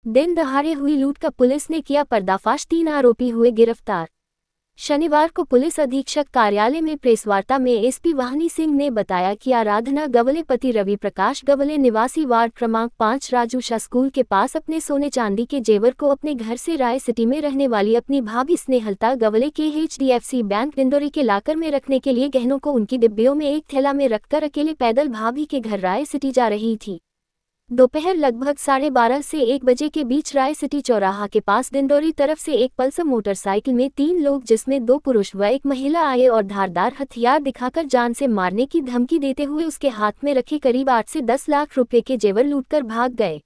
दिन दहाड़े हुई लूट का पुलिस ने किया पर्दाफाश, 3 आरोपी हुए गिरफ्तार। शनिवार को पुलिस अधीक्षक कार्यालय में प्रेसवार्ता में एसपी वाहनी सिंह ने बताया कि आराधना गवले पति रवि प्रकाश गवले निवासी वार्ड क्रमांक 5 राजूषा स्कूल के पास अपने सोने चांदी के जेवर को अपने घर से राय सिटी में रहने वाली अपनी भाभी स्नेहलता गवले के HDFC बैंक डिंडोरी के लाकर में रखने के लिए गहनों को उनकी डिब्बियों में एक थैला में रखकर अकेले पैदल भाभी के घर राय सिटी जा रही थी। दोपहर लगभग 12:30 से 1 बजे के बीच राय सिटी चौराहा के पास डिंडोरी तरफ से एक पल्सर मोटरसाइकिल में 3 लोग जिसमें 2 पुरुष व एक महिला आए और धारदार हथियार दिखाकर जान से मारने की धमकी देते हुए उसके हाथ में रखे करीब 8 से 10 लाख रुपए के जेवर लूटकर भाग गए।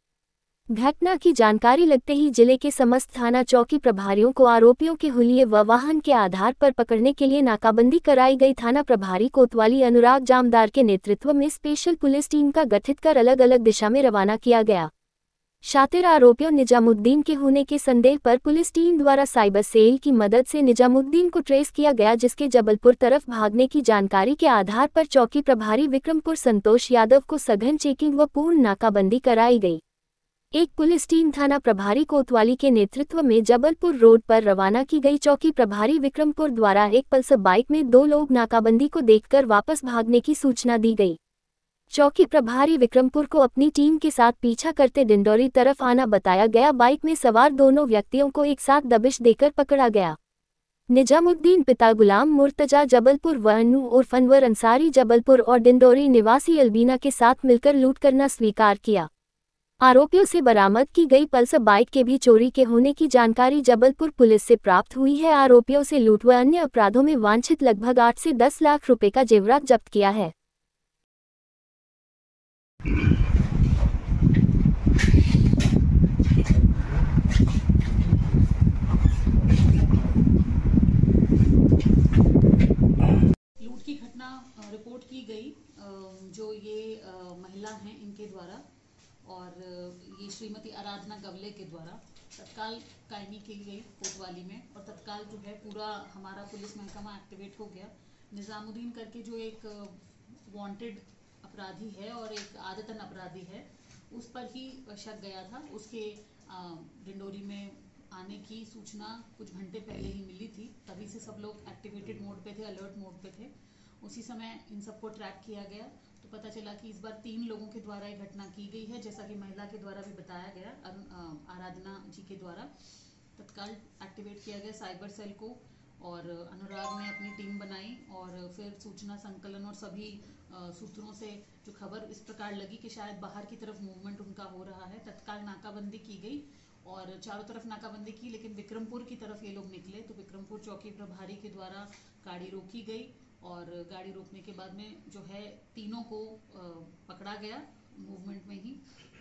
घटना की जानकारी लगते ही जिले के समस्त थाना चौकी प्रभारियों को आरोपियों के हुलिये व वाहन के आधार पर पकड़ने के लिए नाकाबंदी कराई गई। थाना प्रभारी कोतवाली अनुराग जामदार के नेतृत्व में स्पेशल पुलिस टीम का गठित कर अलग अलग दिशा में रवाना किया गया। शातिर आरोपियों निजामुद्दीन के होने के संदेह पर पुलिस टीम द्वारा साइबर सेल की मदद से निजामुद्दीन को ट्रेस किया गया, जिसके जबलपुर तरफ भागने की जानकारी के आधार पर चौकी प्रभारी विक्रमपुर संतोष यादव को सघन चेकिंग व पूर्ण नाकाबंदी कराई गई। एक पुलिस टीम थाना प्रभारी कोतवाली के नेतृत्व में जबलपुर रोड पर रवाना की गई। चौकी प्रभारी विक्रमपुर द्वारा एक पल्सर बाइक में 2 लोग नाकाबंदी को देखकर वापस भागने की सूचना दी गई। चौकी प्रभारी विक्रमपुर को अपनी टीम के साथ पीछा करते डिंडोरी तरफ आना बताया गया। बाइक में सवार दोनों व्यक्तियों को एक साथ दबिश देकर पकड़ा गया। निजामुद्दीन पिता गुलाम मुर्तजा जबलपुर व अनु उर्फ अनवर अंसारी जबलपुर और डिंडोरी निवासी अलबीना के साथ मिलकर लूट करना स्वीकार किया। आरोपियों से बरामद की गई पल्सर बाइक के भी चोरी के होने की जानकारी जबलपुर पुलिस से प्राप्त हुई है। आरोपियों से लूट व अन्य अपराधों में वांछित लगभग 8 से 10 लाख रुपए का जेवरात जब्त किया है। लूट की घटना रिपोर्ट की गई जो ये महिला हैं इनके द्वारा और ये श्रीमती आराधना गवले के द्वारा तत्काल कायमी की गई कोतवाली में और तत्काल जो है पूरा हमारा पुलिस महकमा एक्टिवेट हो गया। निजामुद्दीन करके जो एक वांटेड अपराधी है और एक आदतन अपराधी है, उस पर ही शक गया था। उसके डिंडोरी में आने की सूचना कुछ घंटे पहले ही मिली थी, तभी से सब लोग एक्टिवेटेड मोड पे थे, अलर्ट मोड पे थे। उसी समय इन सबको ट्रैक किया गया तो पता चला कि इस बार 3 लोगों के द्वारा ये घटना की गई है, जैसा कि महिला के द्वारा भी बताया गया, आराधना जी के द्वारा। तत्काल एक्टिवेट किया गया साइबर सेल को और अनुराग ने अपनी टीम बनाई और फिर सूचना संकलन और सभी सूत्रों से जो खबर इस प्रकार लगी कि शायद बाहर की तरफ मूवमेंट उनका हो रहा है, तत्काल नाकाबंदी की गई और चारों तरफ नाकाबंदी की, लेकिन विक्रमपुर की तरफ ये लोग निकले तो विक्रमपुर चौकी प्रभारी के द्वारा गाड़ी रोकी गई और गाड़ी रोकने के बाद में जो है तीनों को पकड़ा गया मूवमेंट में ही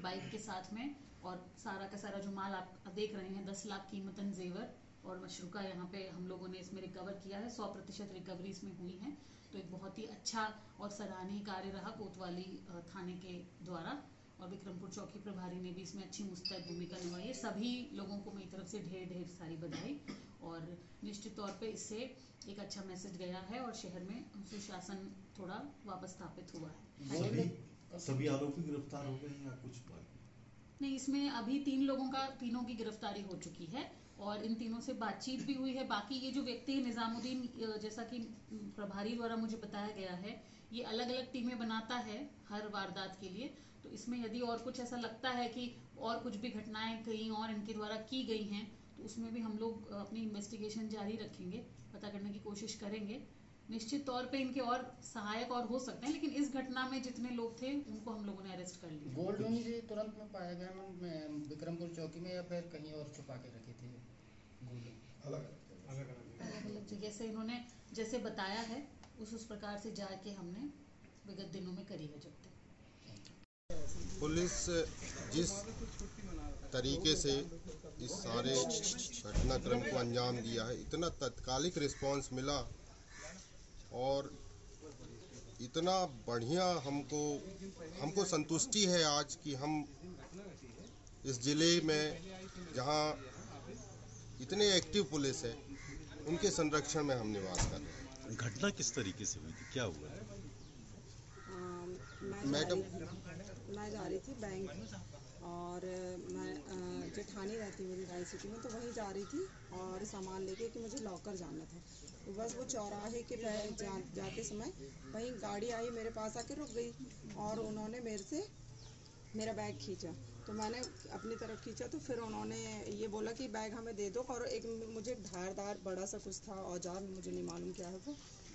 बाइक के साथ में। और सारा का सारा जो माल आप देख रहे हैं 10 लाख कीमतन जेवर और मशरूका यहाँ पे हम लोगों ने इसमें रिकवर किया है। 100% रिकवरी इसमें हुई है, तो एक बहुत ही अच्छा और सराहनीय कार्य रहा कोतवाली थाने के द्वारा और विक्रमपुर चौकी प्रभारी ने भी इसमें अच्छी मुस्तैद भूमिका निभाई है। सभी लोगों को मेरी तरफ से ढेर ढेर सारी बधाई और निश्चित तौर पे इससे एक अच्छा मैसेज गया है और शहर में सुशासन थोड़ा वापस स्थापित हुआ है। सभी आरोपी गिरफ्तार हो गए या कुछ नहीं, इसमें अभी 3 लोगों का 3 की गिरफ्तारी हो चुकी है और इन तीनों से बातचीत भी हुई है। बाकी ये जो व्यक्ति है निजामुद्दीन, जैसा कि प्रभारी द्वारा मुझे बताया गया है, ये अलग अलग टीमें बनाता है हर वारदात के लिए, तो इसमें यदि और कुछ ऐसा लगता है कि और कुछ भी घटनाएं कहीं और इनके द्वारा की गई हैं तो उसमें भी हम लोग अपनी इन्वेस्टिगेशन जारी रखेंगे, पता करने की कोशिश करेंगे। निश्चित तौर पे इनके और सहायक और हो सकते हैं, लेकिन इस घटना में जितने लोग थे उनको हम लोगों ने अरेस्ट कर लिया। गोल्ड लोन से तुरंत में पाया गया विक्रमपुर चौकी में या फिर कहीं और छुपा के रखे थे? अलग जगह से इन्होंने जैसे बताया है उस प्रकार से जाके हमने विगत दिनों में करी है जब्ती। पुलिस जिस तरीके से इस सारे घटनाक्रम को अंजाम दिया है, इतना तत्कालिक रिस्पांस मिला और इतना बढ़िया हमको संतुष्टि है आज कि हम इस ज़िले में जहां इतने एक्टिव पुलिस है उनके संरक्षण में हम निवास कर रहे हैं। घटना किस तरीके से हुई थी, क्या हुआ था? मैडम मैं जा रही थी बैंक और मैं जेठानी रहती मेरी राय सिटी में, तो वहीं जा रही थी और सामान लेके कि मुझे लॉकर जाना था। तो बस वो चौराहे के जाते समय वहीं गाड़ी आई, मेरे पास आके रुक गई और उन्होंने मेरे से मेरा बैग खींचा। तो मैंने अपनी तरफ खींचा तो फिर उन्होंने ये बोला कि बैग हमें दे दो, और एक मुझे धारदार बड़ा सा कुछ था औजार, मुझे नहीं मालूम क्या है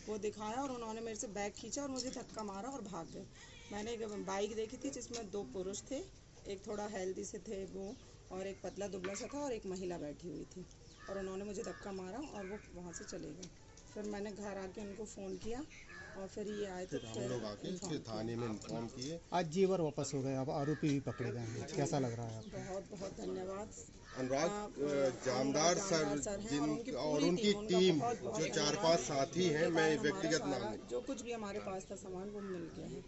वो दिखाया और उन्होंने मेरे से बैग खींचा और मुझे धक्का मारा और भाग गए। मैंने एक बाइक देखी थी जिसमें 2 पुरुष थे, एक थोड़ा हेल्दी से थे वो और एक पतला दुबला सा था और एक महिला बैठी हुई थी, और उन्होंने मुझे धक्का मारा और वो वहाँ से चले गए। फिर मैंने घर आके उनको फ़ोन किया और फिर ये आए तो हम लोग आके इसके थाने में इन्फॉर्म किए। आज जेवर वापस हो गए, अब आरोपी भी पकड़े गए हैं, कैसा लग रहा है आपको? बहुत बहुत धन्यवाद अनुराग जामदार सर जिन और उनकी टीम जो 4-5 साथी हैं, मैं व्यक्तिगत नाम जो कुछ भी हमारे पास था सामान वो मिल गया है।